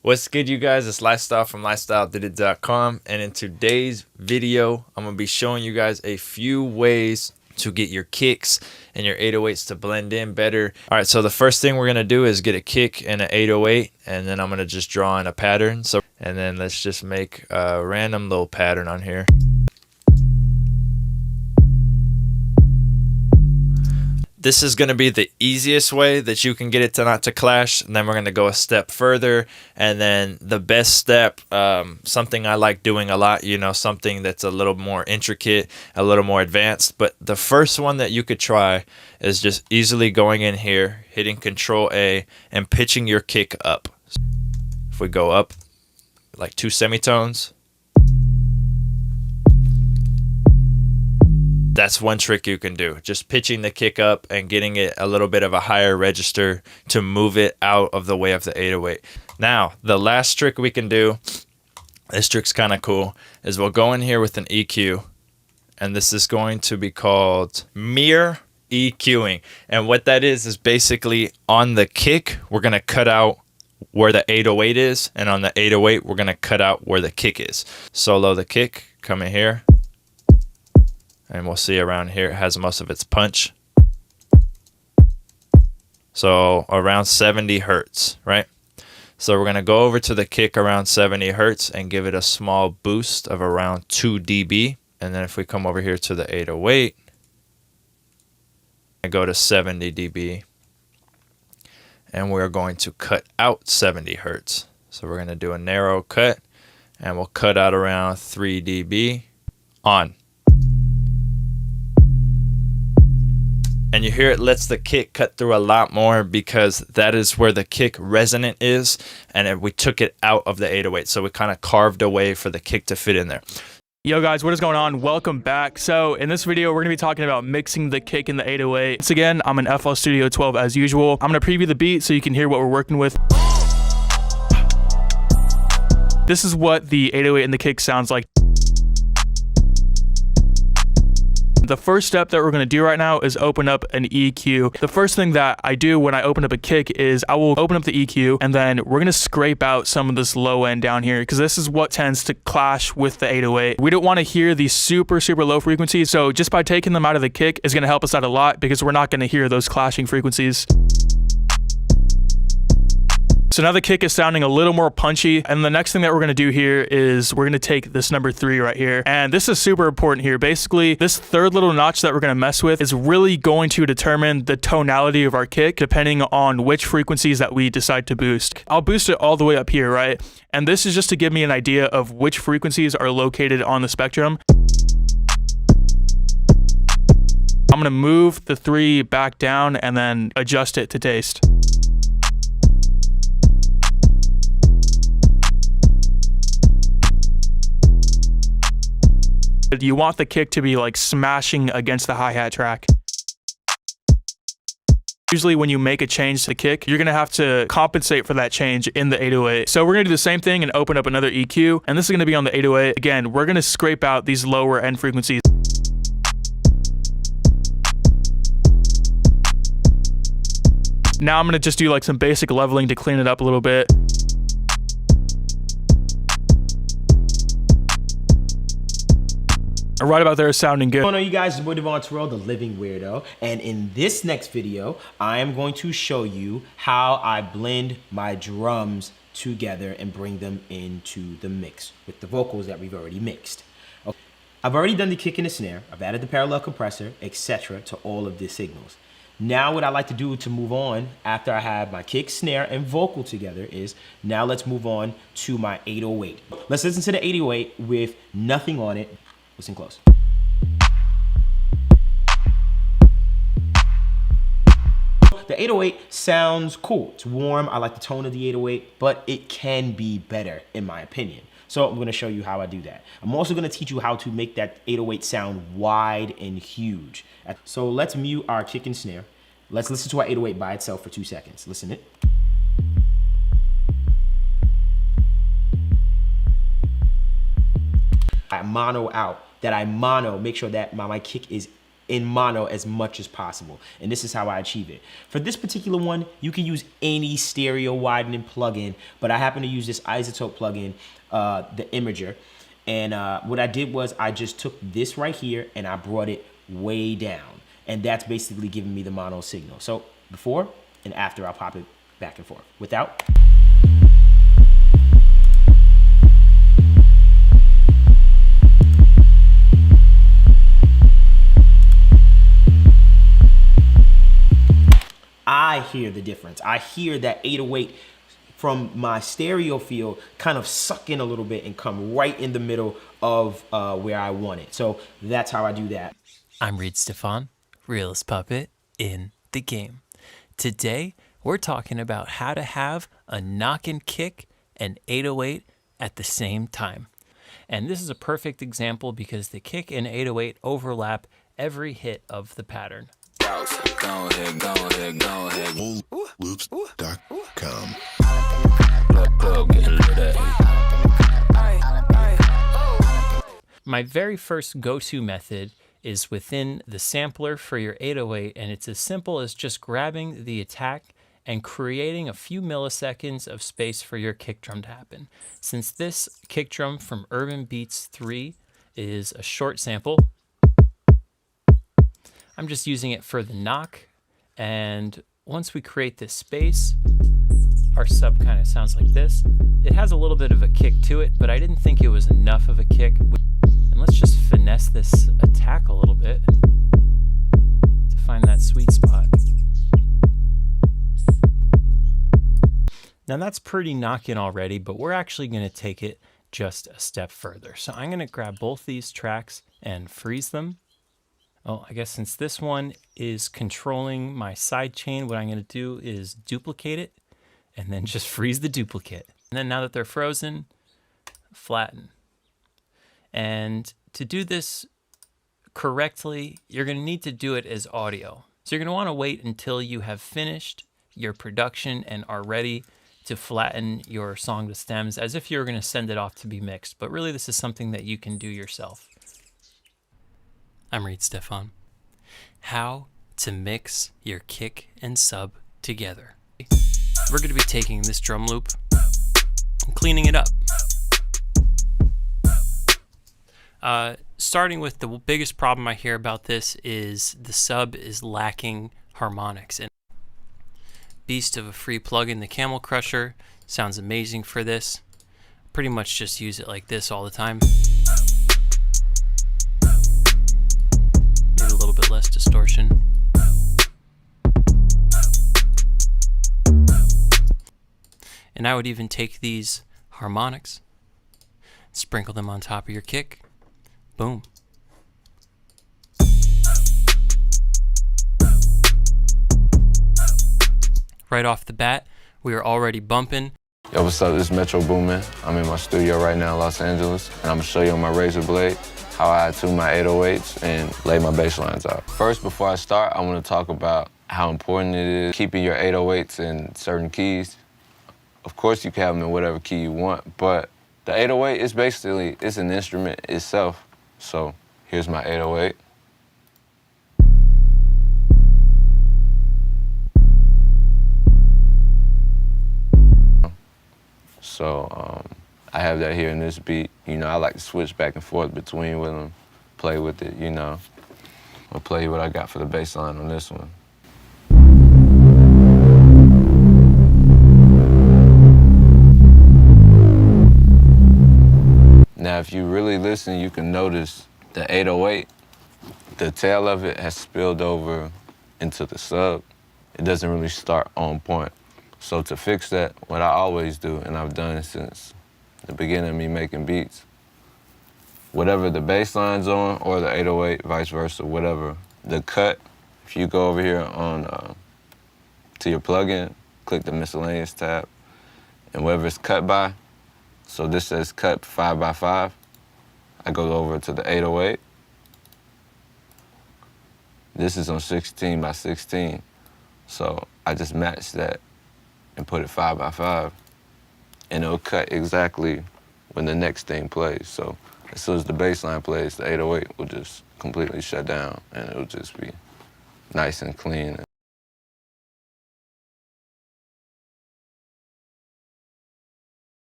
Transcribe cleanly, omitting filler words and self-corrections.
What's good, you guys? It's Lifestyle from lifestyledidit.com, and in today's video I'm going to be showing you guys a few ways to get your kicks and your 808s to blend in better. Alright, so the first thing we're going to do is get a kick and an 808, and then I'm going to just draw in a pattern. And then let's just make a random little pattern on here. This is going to be the easiest way that you can get it to not to clash. And then we're going to go a step further. And then the best step, something I like doing a lot, something that's a little more intricate, a little more advanced. But the first one that you could try is just easily going in here, hitting Control A and pitching your kick up. If we go up like 2 semitones. That's one trick you can do, just pitching the kick up and getting it a little bit of a higher register to move it out of the way of the 808. Now, the last trick we can do, this trick's kind of cool, is we'll go in here with an EQ, and this is going to be called mirror EQing. And what that is basically on the kick, we're going to cut out where the 808 is, and on the 808, we're going to cut out where the kick is. Solo the kick, come in here. And we'll see around here it has most of its punch. So around 70 hertz, right? So we're going to go over to the kick around 70 hertz and give it a small boost of around 2 dB. And then if we come over here to the 808 and go to 70 dB, and we're going to cut out 70 hertz. So we're going to do a narrow cut, and we'll cut out around 3 dB on. And you hear it lets the kick cut through a lot more because that is where the kick resonant is, and we took it out of the 808, so we kind of carved a way for the kick to fit in there. Yo guys, what is going on? Welcome back. So in this video, we're going to be talking about mixing the kick in the 808. Once again, I'm in FL Studio 12 as usual. I'm going to preview the beat so you can hear what we're working with. This is what the 808 and the kick sounds like. The first step that we're going to do right now is open up an EQ. The first thing that I do when I open up a kick is I will open up the EQ, and then we're going to scrape out some of this low end down here because this is what tends to clash with the 808. We don't want to hear these super low frequencies, so just by taking them out of the kick is going to help us out a lot because we're not going to hear those clashing frequencies. So now the kick is sounding a little more punchy, and the next thing that we're going to do here is we're going to take this number 3 right here, and this is super important here. Basically, this third little notch that we're going to mess with is really going to determine the tonality of our kick depending on which frequencies that we decide to boost. I'll boost it all the way up here, right? And this is just to give me an idea of which frequencies are located on the spectrum. I'm going to move the 3 back down and then adjust it to taste. You want the kick to be like smashing against the hi-hat track. Usually when you make a change to the kick, you're going to have to compensate for that change in the 808. So we're going to do the same thing and open up another EQ, and this is going to be on the 808. Again, we're going to scrape out these lower end frequencies. Now I'm going to just do like some basic leveling to clean it up a little bit. Right about there is sounding good. What's going on, you guys? It's boy Devon Terrell, the living weirdo, and in this next video I am going to show you how I blend my drums together and bring them into the mix with the vocals that we've already mixed. Okay. I've already done the kick and the snare, I've added the parallel compressor, etc. to all of the signals. Now what I like to do to move on after I have my kick, snare, and vocal together is now let's move on to my 808. Let's listen to the 808 with nothing on it. Listen close. The 808 sounds cool. It's warm. I like the tone of the 808, but it can be better in my opinion. So I'm going to show you how I do that. I'm also going to teach you how to make that 808 sound wide and huge. So let's mute our kick and snare. Let's listen to our 808 by itself for 2 seconds. Listen it. I mono out, that I mono, make sure that my kick is in mono as much as possible. And this is how I achieve it. For this particular one, you can use any stereo widening plugin, but I happen to use this isotope plugin, the Imager. And what I did was I just took this right here and I brought it way down. And that's basically giving me the mono signal. So before and after, I'll pop it back and forth. Without. I hear the difference. I hear that 808 from my stereo field kind of suck in a little bit and come right in the middle of where I want it. So that's how I do that. I'm Reed Stefan, Realist Puppet in the game. Today, we're talking about how to have a knock-in kick and 808 at the same time. And this is a perfect example because the kick and 808 overlap every hit of the pattern. Go ahead. Loops.com. My very first go-to method is within the sampler for your 808, and it's as simple as just grabbing the attack and creating a few milliseconds of space for your kick drum to happen. Since this kick drum from Urban Beats 3 is a short sample, I'm just using it for the knock, and once we create this space, our sub kind of sounds like this. It has a little bit of a kick to it, but I didn't think it was enough of a kick. And let's just finesse this attack a little bit to find that sweet spot. Now that's pretty knock-in already, but we're actually going to take it just a step further. So I'm going to grab both these tracks and freeze them. Oh, I guess since this one is controlling my side chain, what I'm going to do is duplicate it and then just freeze the duplicate. And then now that they're frozen, flatten. And to do this correctly, you're going to need to do it as audio. So you're going to want to wait until you have finished your production and are ready to flatten your song to stems as if you're going to send it off to be mixed. But really, this is something that you can do yourself. I'm Reed Stefan. How to mix your kick and sub together. We're going to be taking this drum loop and cleaning it up. Starting with the biggest problem I hear about this is the sub is lacking harmonics. And beast of a free plugin, the Camel Crusher, sounds amazing for this. Pretty much just use it like this all the time. Maybe a little bit less distortion. And I would even take these harmonics, sprinkle them on top of your kick. Boom. Right off the bat, we are already bumping. Yo, what's up? This is Metro Boomin. I'm in my studio right now in Los Angeles, and I'm gonna show you on my Razor Blade how I tune my 808s and lay my bass lines out. First, before I start, I wanna talk about how important it is keeping your 808s in certain keys. Of course, you can have them in whatever key you want, but the 808 is basically, it's an instrument itself. So here's my 808. So I have that here in this beat. You know, I like to switch back and forth between with them, play with it, you know. I'll play you what I got for the bass line on this one. Now, if you really listen, you can notice the 808, the tail of it has spilled over into the sub. It doesn't really start on point. So to fix that, what I always do, and I've done it since the beginning of me making beats, whatever the bass line's on, or the 808, vice versa, whatever, the cut, if you go over here on to your plugin, click the miscellaneous tab, and whatever it's cut by, so this says cut 5x5, I go over to the 808. This is on 16x16, so I just match that and put it 5x5, and it'll cut exactly when the next thing plays. So as soon as the bass line plays, the 808 will just completely shut down, and it'll just be nice and clean.